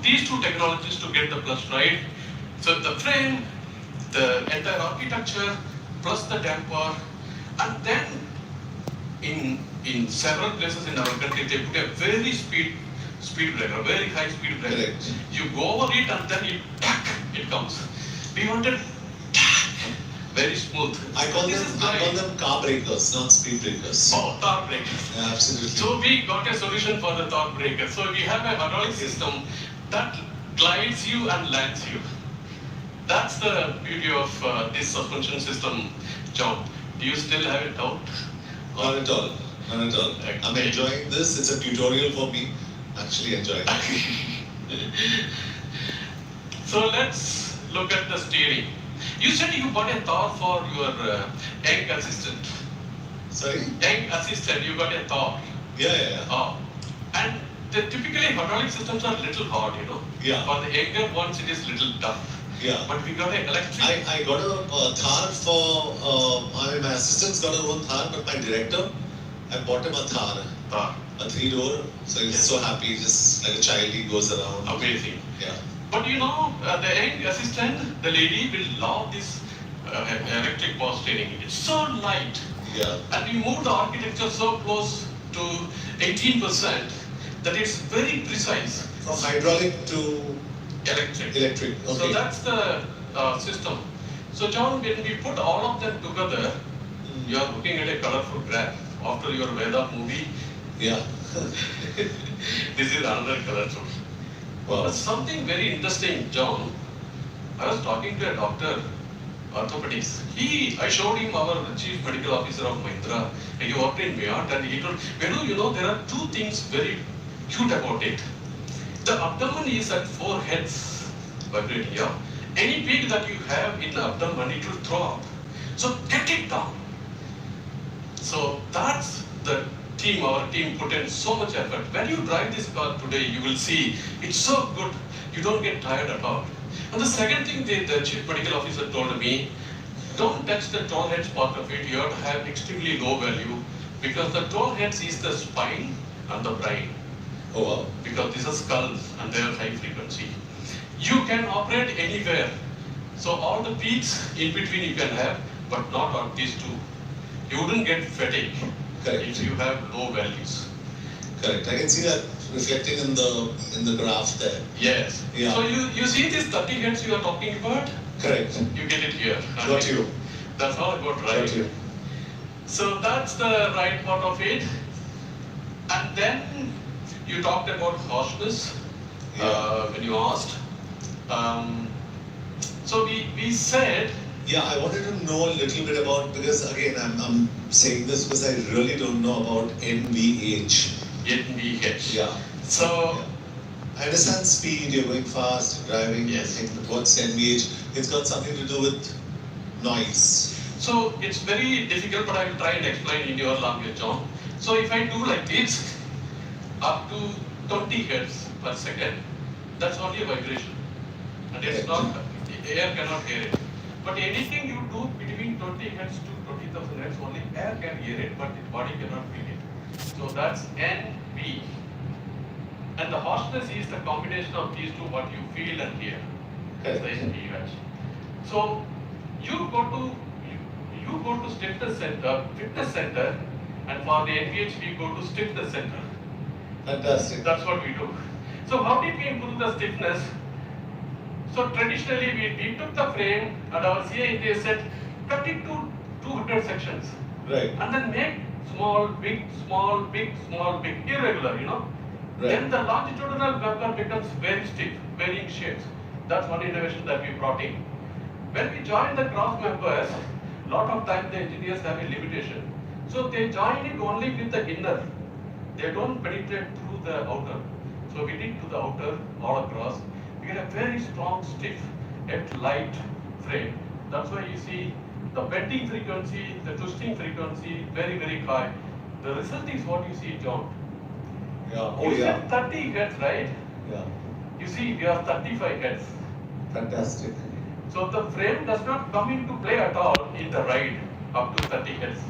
these two technologies to get the plus right. So the frame, the entire architecture, plus the damper, and then in several places in our country they put a very speed breaker, very high speed breaker. Correct. You go over it and then it comes. We wanted very smooth. I call them car breakers, not speed breakers. Oh, car breakers. Yeah, absolutely. So we got a solution for the car breaker. So we have a hydraulic system that glides you and lands you. That's the beauty of this suspension system, John. Do you still have a doubt? Not at all. Not at all. Okay. I'm enjoying this. It's a tutorial for me. Actually enjoying it. So let's look at the steering. You said you bought a Thor for your young assistant. Sorry? Young assistant, you got a Thor. Yeah. And typically hydraulic systems are a little hard, you know. Yeah. For the younger ones, it is little tough. Yeah. But we got an electric. I got a Thar for, my assistant's got her own Thar, but my director, I bought him a Thar. A 3-door, so he's so happy, just like a child, he goes around. Amazing. Yeah. But you know, the young assistant, the lady will love this electric power steering. It's so light. Yeah. And we moved the architecture so close to 18% that it's very precise. From hydraulic to Electric. Okay. So that's the system. So John, when we put all of them together, you are looking at a colorful graph. After your Veda movie, Yeah. this is another colorful. Wow. But something very interesting, John. I was talking to a doctor, orthopedics. I showed him our chief medical officer of Mahindra. He worked in Mayot, and he told, Venu, you know, there are two things very cute about it. The abdomen is at 4 heads, vibrate here. Any peak that you have in the abdomen, it will throw up. So get it down. So that's the team, our team put in so much effort. When you drive this car today, you will see it's so good, you don't get tired at all. And the second thing the chief medical officer told me, don't touch the tall heads part of it, you have to have extremely low value because the tall heads is the spine and the brain. Oh wow. Because these are skulls and they are high frequency. You can operate anywhere. So all the peaks in between you can have, but not on these two. You wouldn't get fatigue. Correct. If you have low values. Correct. I can see that reflecting in the graph there. Yes. Yeah. So you see these 30 heads you are talking about? Correct. You get it here. Got you. That's all about right. Got you. So that's the right part of it. And then you talked about harshness when you asked. So we said. Yeah, I wanted to know a little bit about, because again, I'm saying this because I really don't know about NVH. NVH. Yeah. So. Yeah. I understand speed, you're going fast, driving, yes. What's NVH? It's got something to do with noise. So it's very difficult, but I will try and explain in your language, John. So if I do like this, up to 20 hertz per second, that's only a vibration. And it's not, air cannot hear it. But anything you do between 20 hertz to 20,000 hertz, only air can hear it, but the body cannot feel it. So that's NV. And the harshness is the combination of these two, what you feel and hear. That's the NVH. So you go to fitness center, and for the NVH we go to stiffness center. Fantastic. That's what we do. So how did we improve the stiffness? So traditionally we took the frame and our CA they said cut it to 200 sections. Right. And then make small, big, small, big, small, big, irregular, you know. Right. Then the longitudinal member becomes very stiff, varying shapes. That's one innovation that we brought in. When we join the cross members, lot of times the engineers have a limitation. So they join it only with the inner. They don't penetrate through the outer. So we did to the outer all across. We get a very strong, stiff, yet light frame. That's why you see the bending frequency, the twisting frequency, very, very high. The result is what you see, John. Yeah. You said 30 hertz, right? Yeah. You see, we are 35 hertz. Fantastic. So the frame does not come into play at all in the ride up to 30 hertz.